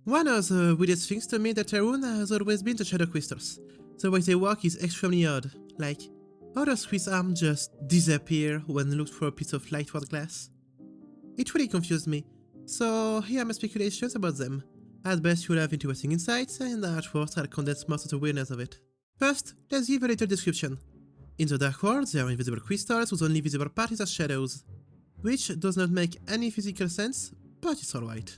One of the weirdest things to me in Deltarune has always been the shadow crystals. The way they work is extremely odd, like, how does Swiss arm just disappear when looked for a piece of lightward glass? It really confused me, so here are my speculations about them. At best you'll have interesting insights, and at worst I'll condense most of the weirdness of it. First, let's give a little description. In the Dark World, there are invisible crystals whose only visible part is as shadows, which does not make any physical sense, but it's alright.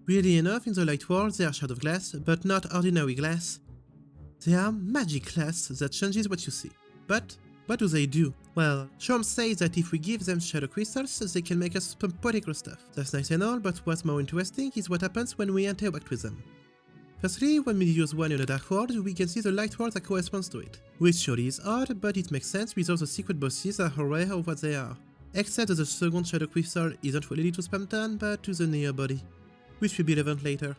Weirdly enough, in the Light World they are shard of glass, but not ordinary glass. They are magic glass that changes what you see. But what do they do? Well, Shom says that if we give them shadow crystals, they can make us some particular stuff. That's nice and all, but what's more interesting is what happens when we interact with them. Firstly, when we use one in the Dark World, we can see the Light World that corresponds to it, which surely is odd, but it makes sense with all the secret bosses are aware of what they are. Except that the second shadow crystal isn't related to Spamton, but to the Neo body, which will be relevant later.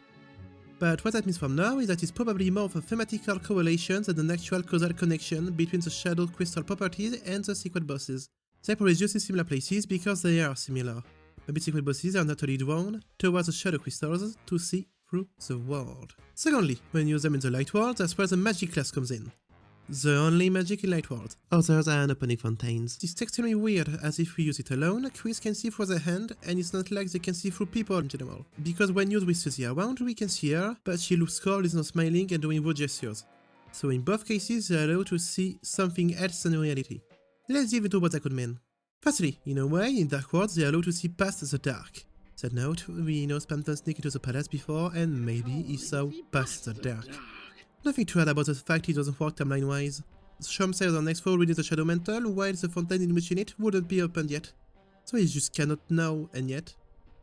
But what that means from now is that it's probably more of a thematical correlation than an actual causal connection between the shadow crystal properties and the secret bosses. They produce in similar places because they are similar. Maybe secret bosses are naturally drawn towards the shadow crystals to see through the world. Secondly, when you use them in the Light World, that's where the magic class comes in. The only magic in Light World. Others are opening fountains. It's extremely weird, as if we use it alone, Chris can see through their hand, and it's not like they can see through people in general. Because when used with Susie around, we can see her, but she looks cold, is not smiling, and doing rude gestures. So in both cases, they allow to see something else than reality. Let's dive into what that could mean. Firstly, in a way, in Dark World, they allow to see past the dark. Side note, we know Spamton sneaked into the palace before, and maybe he saw past the dark. Nothing to add about the fact it doesn't work timeline-wise. Shom says on next floor reading the Shadow Mantle, while the fountain in which in it wouldn't be opened yet. So he just cannot know, and yet,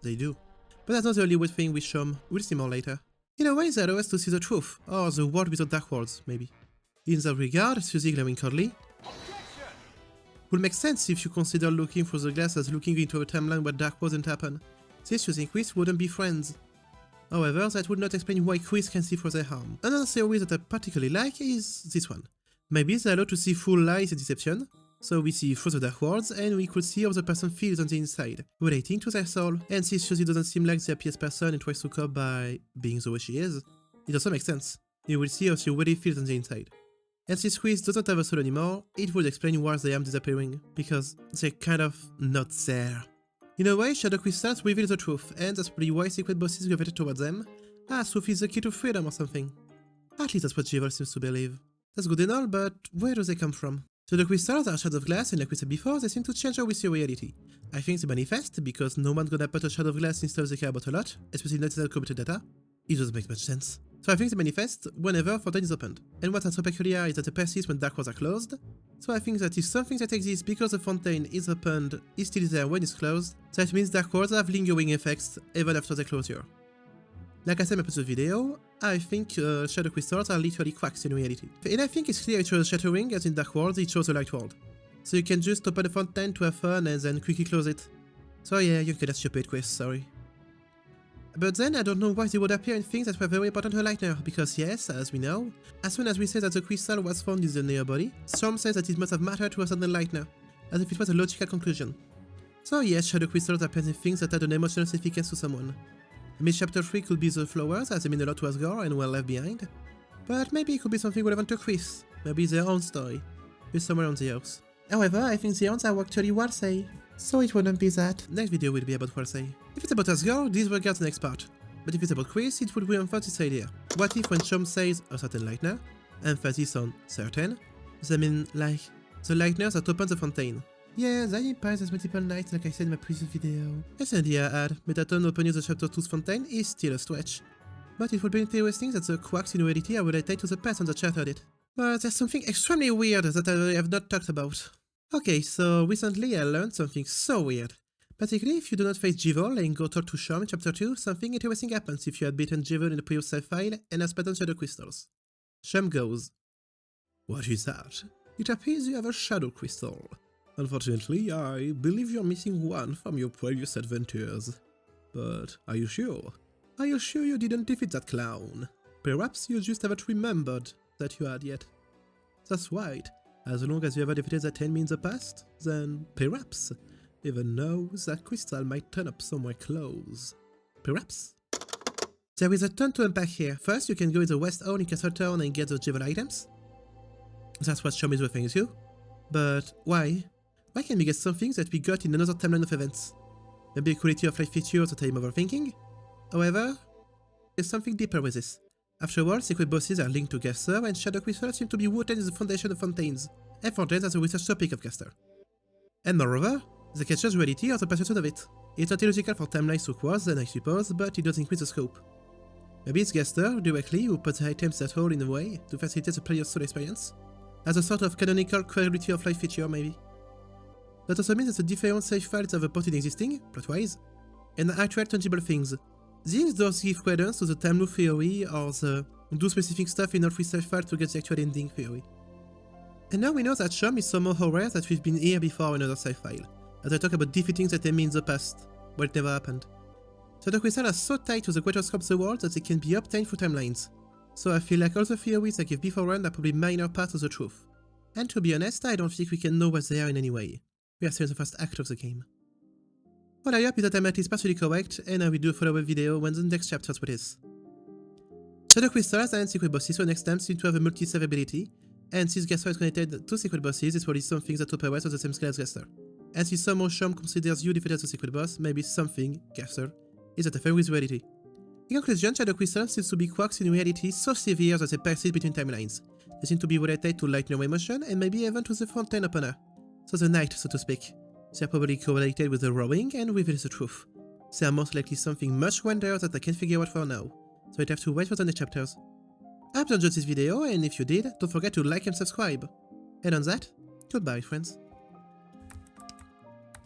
they do. But that's not the only weird thing with Shom, we'll see more later. In a way, they allow us to see the truth, or the world without dark worlds, maybe. In that regard, Susie glowing coldly would make sense if you consider looking through the glass as looking into a timeline where dark worlds didn't happen. This Susie and Chris wouldn't be friends. However, that would not explain why Chris can see through their harm. Another theory that I particularly like is this one. Maybe they allow to see through lies and deception, so we see through the dark worlds and we could see how the person feels on the inside, relating to their soul, and since Susie doesn't seem like the happiest person and tries to cope by being the way she is, it also makes sense. You will see how she really feels on the inside. And since Chris doesn't have a soul anymore, it would explain why they are disappearing, because they're kind of not there. In a way, shadow crystals reveal the truth, and that's probably why secret bosses gravitate towards them. Truth is the key to freedom or something. At least that's what Jewel seems to believe. That's good and all, but where do they come from? So the crystals are shards of glass, and like we said before, they seem to change how we see reality. I think they manifest, because no one's gonna put a shard of glass in stuff they care about a lot, especially not in computer data. It doesn't make much sense. So I think they manifest whenever a fountain is opened. And what's so peculiar is that they persist when dark worlds are closed. So I think that if something that exists because the fountain is opened is still there when it's closed, that means dark worlds have lingering effects even after their closure. Like I said in my previous video, I think shadow crystals are literally cracks in reality. And I think it's clear it shows shattering, as in Dark World it shows a Light World. So you can just open a fountain to have fun and then quickly close it. So yeah, you're kinda stupid, Chris, sorry. But then I don't know why they would appear in things that were very important to Lightner, because yes, as we know, as soon as we say that the crystal was found in the Neo body, Storm says that it must have mattered to a certain Lightner, as if it was a logical conclusion. So yes, shadow crystals appear in things that add an emotional significance to someone. I mean, chapter 3 could be the flowers, as they mean a lot to Asgore and were left behind, but maybe it could be something relevant to Chris, maybe their own story, with somewhere on the Earth. However, I think the answer are actually Walsey, so it wouldn't be that. Next video will be about Walsey. If it's about Asgore, this will get the next part, but if it's about Chris, it would reinforce this idea. What if when Shom says a certain Lightner, emphasis on certain, they mean like the Lightners that open the fountain? Yeah, that implies there's multiple nights like I said in my previous video. Yes, and yeah, add, Metaton opening the chapter 2's fountain is still a stretch. But it would be interesting that the quacks in reality are related to the person that shattered it. But there's something extremely weird that I have not talked about. Okay, so recently I learned something so weird. Basically, if you do not face Jivol and go talk to Shom in chapter 2, something interesting happens if you had beaten Jivol in the previous save file and has patterned shadow crystals. Shom goes, "What is that? It appears you have a shadow crystal. Unfortunately, I believe you're missing one from your previous adventures. But are you sure? Are you sure you didn't defeat that clown? Perhaps you just haven't remembered that you had yet. That's right, as long as you haven't defeated that enemy in the past, then perhaps, even though that crystal might turn up somewhere close. Perhaps?" There is a ton to unpack here. First, you can go in the West Hall in Castle Town and get the Jewel items. That's what Chom is referring to. But why? Why can't we get something that we got in another timeline of events? Maybe a quality of life feature that I'm overthinking? However, there's something deeper with this. After all, secret bosses are linked to Gaster, and Shadow Crystal seem to be rooted in the foundation of Fontaines, and Fontaines as a research topic of Gaster. And moreover, the catcher's reality or the pursuit of it. It's not illogical for timelines to cross, then I suppose, but it does increase the scope. Maybe it's Gaster, directly, who puts the items that hold in a way to facilitate the player's soul experience, as a sort of canonical quality of life feature, maybe. That also means that the different save files have a point in existing, plot-wise, and actual tangible things. These does give credence to the time loop theory or the do specific stuff in all 3 save files to get the actual ending theory. And now we know that Chom is somehow rare that we've been here before in another save file, as I talk about defeating that enemy in the past, but it never happened. Shadow Crystal are so tied to the greater scope of the world that they can be obtained through timelines, so I feel like all the theories I gave beforehand are probably minor parts of the truth. And to be honest, I don't think we can know what they are in any way. We are still in the first act of the game. What I hope is that I'm at least partially correct, and I will do a follow-up video when the next chapter is. Shadow Crystals and secret bosses so next time seem to have a multi-save ability, and since Gaster is connected to secret bosses, it's probably something that operates on the same scale as Gaster. And since somehow Chom considers you defeated as a secret boss, maybe something, Gaster, is interfering with reality. In conclusion, Shadow Crystal seems to be quirks in reality so severe that they persist between timelines. They seem to be related to lightning emotion and maybe even to the Fontaine opener. So the night, so to speak. They are probably correlated with the rowing and reveals the truth. They are most likely something much grander that I can't figure out for now, so I'd have to wait for the next chapters. I hope you enjoyed this video, and if you did, don't forget to like and subscribe. And on that, goodbye friends.